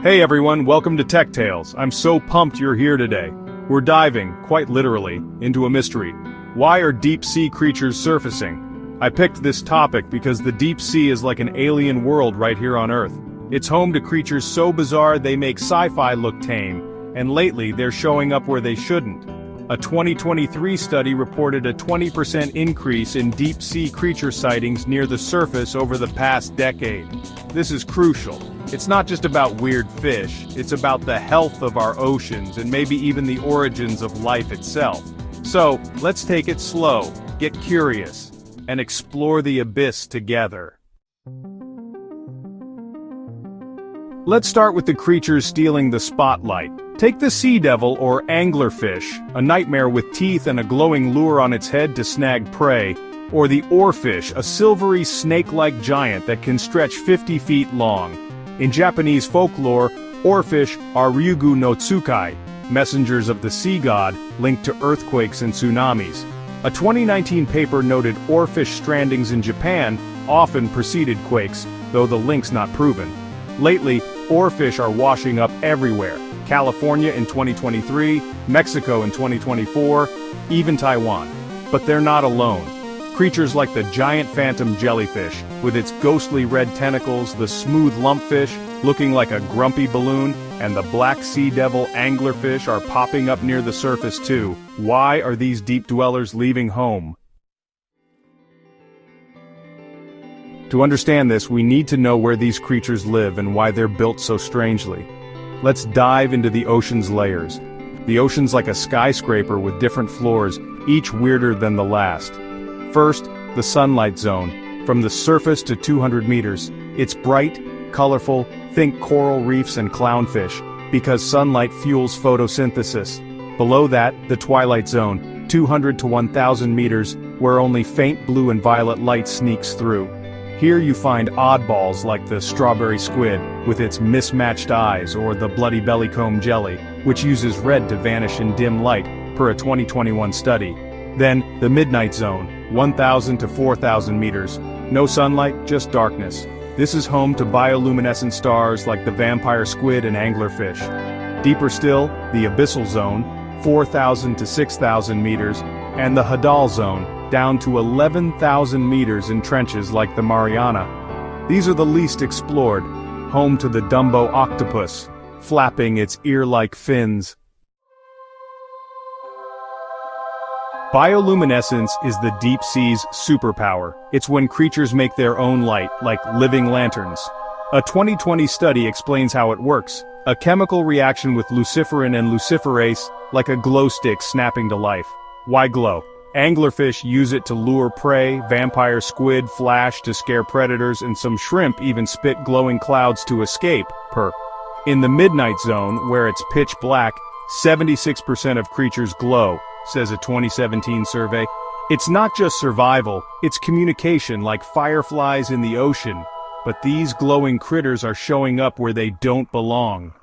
Hey everyone, welcome to Tech Tales. I'm so pumped you're here today. We're diving, quite literally, into a mystery. Why are deep-sea creatures surfacing? I picked this topic because the deep sea is like an alien world right here on Earth. It's home to creatures so bizarre they make sci-fi look tame, and lately they're showing up where they shouldn't. A 2023 study reported a 20% increase in deep-sea creature sightings near the surface over the past decade. This is crucial. It's not just about weird fish, it's about the health of our oceans and maybe even the origins of life itself. So, let's take it slow, get curious, and explore the abyss together. Let's start with the creatures stealing the spotlight. Take the sea devil or anglerfish, a nightmare with teeth and a glowing lure on its head to snag prey, or the oarfish, a silvery snake-like giant that can stretch 50 feet long. In Japanese folklore, oarfish are Ryugu no Tsukai, messengers of the sea god, linked to earthquakes and tsunamis. A 2019 paper noted oarfish strandings in Japan often preceded quakes, though the link's not proven. Lately, oarfish are washing up everywhere. California in 2023, Mexico in 2024, even Taiwan. But they're not alone. Creatures like the giant phantom jellyfish, with its ghostly red tentacles, the smooth lumpfish, looking like a grumpy balloon, and the black sea devil anglerfish are popping up near the surface too. Why are these deep dwellers leaving home? To understand this, we need to know where these creatures live and why they're built so strangely. Let's dive into the ocean's layers. The ocean's like a skyscraper with different floors, each weirder than the last. First, the sunlight zone. From the surface to 200 meters, it's bright, colorful, think coral reefs and clownfish, because sunlight fuels photosynthesis. Below that, the twilight zone, 200 to 1,000 meters, where only faint blue and violet light sneaks through. Here you find oddballs like the strawberry squid, with its mismatched eyes, or the bloody bellycomb jelly, which uses red to vanish in dim light, per a 2021 study. Then, the midnight zone, 1,000 to 4,000 meters. No sunlight, just darkness. This is home to bioluminescent stars like the vampire squid and anglerfish. Deeper still, the abyssal zone, 4,000 to 6,000 meters, and the Hadal zone, down to 11,000 meters in trenches like the Mariana. These are the least explored, home to the Dumbo octopus, flapping its ear-like fins. Bioluminescence is the deep sea's superpower. It's when creatures make their own light, like living lanterns. A 2020 study explains how it works. A chemical reaction with luciferin and luciferase, like a glow stick snapping to life. Why glow? Anglerfish use it to lure prey, vampire squid flash to scare predators, and some shrimp even spit glowing clouds to escape, In the midnight zone, where it's pitch black, 76% of creatures glow, says a 2017 survey. It's not just survival, it's communication like fireflies in the ocean. But these glowing critters are showing up where they don't belong.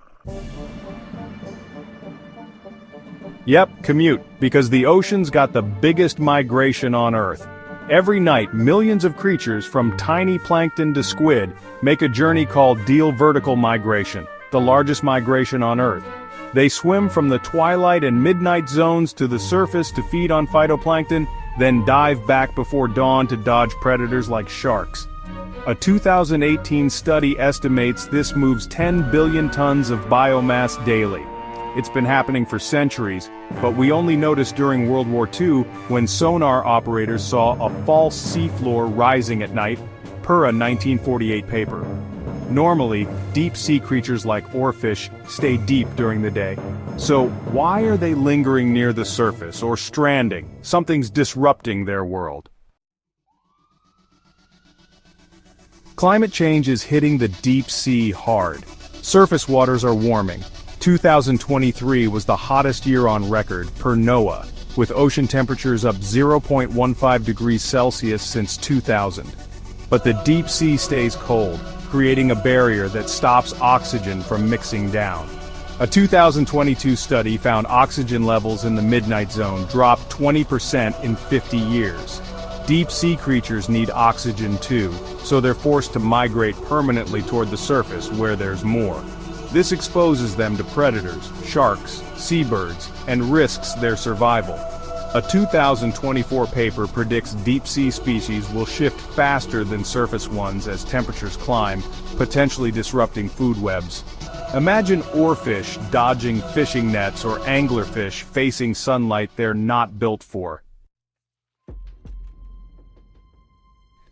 Yep, commute, because the ocean's got the biggest migration on Earth. Every night, millions of creatures, from tiny plankton to squid, make a journey called Deal Vertical Migration, the largest migration on Earth. They swim from the twilight and midnight zones to the surface to feed on phytoplankton, then dive back before dawn to dodge predators like sharks. A 2018 study estimates this moves 10 billion tons of biomass daily. It's been happening for centuries, but we only noticed during World War II when sonar operators saw a false seafloor rising at night, per a 1948 paper. Normally, deep-sea creatures like oarfish stay deep during the day. So, why are they lingering near the surface or stranding? Something's disrupting their world. Climate change is hitting the deep sea hard. Surface waters are warming. 2023 was the hottest year on record, per NOAA, with ocean temperatures up 0.15 degrees Celsius since 2000. But the deep sea stays cold, creating a barrier that stops oxygen from mixing down. A 2022 study found oxygen levels in the midnight zone dropped 20% in 50 years. Deep sea creatures need oxygen too, so they're forced to migrate permanently toward the surface where there's more. This exposes them to predators, sharks, seabirds, and risks their survival. A 2024 paper predicts deep-sea species will shift faster than surface ones as temperatures climb, potentially disrupting food webs. Imagine oarfish dodging fishing nets or anglerfish facing sunlight they're not built for.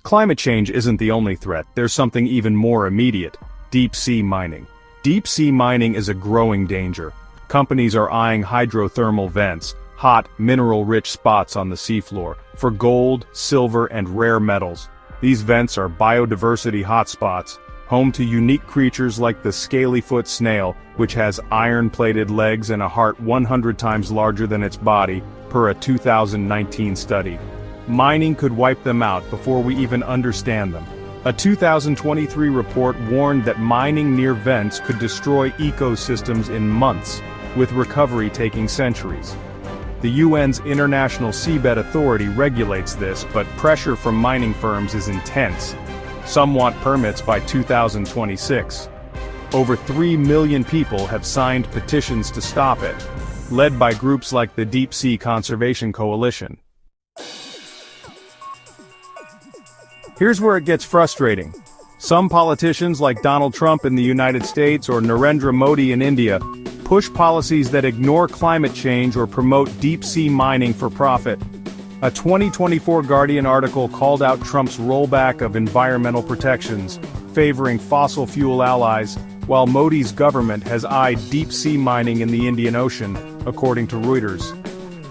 Climate change isn't the only threat, there's something even more immediate: deep-sea mining. Deep-sea mining is a growing danger. Companies are eyeing hydrothermal vents, hot, mineral-rich spots on the seafloor, for gold, silver, and rare metals. These vents are biodiversity hotspots, home to unique creatures like the scaly-foot snail, which has iron-plated legs and a heart 100 times larger than its body, per a 2019 study. Mining could wipe them out before we even understand them. A 2023 report warned that mining near vents could destroy ecosystems in months, with recovery taking centuries. The UN's International Seabed Authority regulates this, but pressure from mining firms is intense. Some want permits by 2026. Over 3 million people have signed petitions to stop it, led by groups like the Deep Sea Conservation Coalition. Here's where it gets frustrating. Some politicians like Donald Trump in the United States or Narendra Modi in India push policies that ignore climate change or promote deep-sea mining for profit. A 2024 Guardian article called out Trump's rollback of environmental protections, favoring fossil fuel allies, while Modi's government has eyed deep-sea mining in the Indian Ocean, according to Reuters.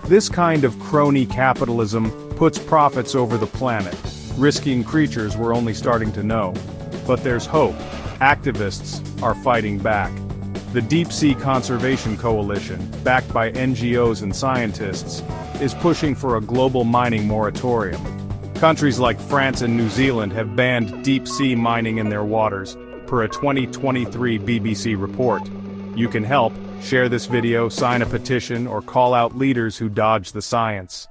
This kind of crony capitalism puts profits over the planet, risking creatures we're only starting to know. But there's hope. Activists are fighting back. The Deep Sea Conservation Coalition, backed by NGOs and scientists, is pushing for a global mining moratorium. Countries like France and New Zealand have banned deep-sea mining in their waters, per a 2023 BBC report. You can help, share this video, sign a petition, or call out leaders who dodge the science.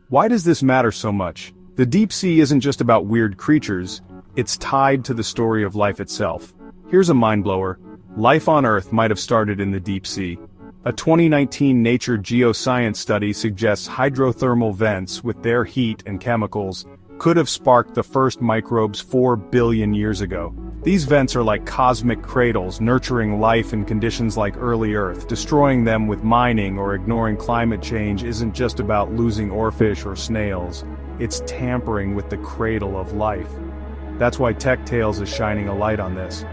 Why does this matter so much? The deep sea isn't just about weird creatures, it's tied to the story of life itself. Here's a mind-blower. Life on Earth might have started in the deep sea. A 2019 Nature Geoscience study suggests hydrothermal vents, with their heat and chemicals, could have sparked the first microbes 4 billion years ago. These vents are like cosmic cradles, nurturing life in conditions like early Earth. Destroying them with mining or ignoring climate change isn't just about losing oarfish or snails. It's tampering with the cradle of life. That's why Tech Tales is shining a light on this.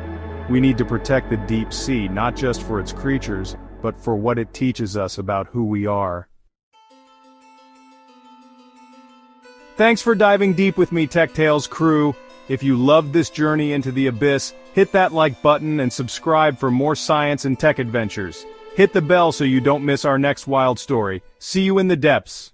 We need to protect the deep sea, not just for its creatures, but for what it teaches us about who we are. Thanks for diving deep with me, Tech Tales crew. If you loved this journey into the abyss, hit that like button and subscribe for more science and tech adventures. Hit the bell so you don't miss our next wild story. See you in the depths.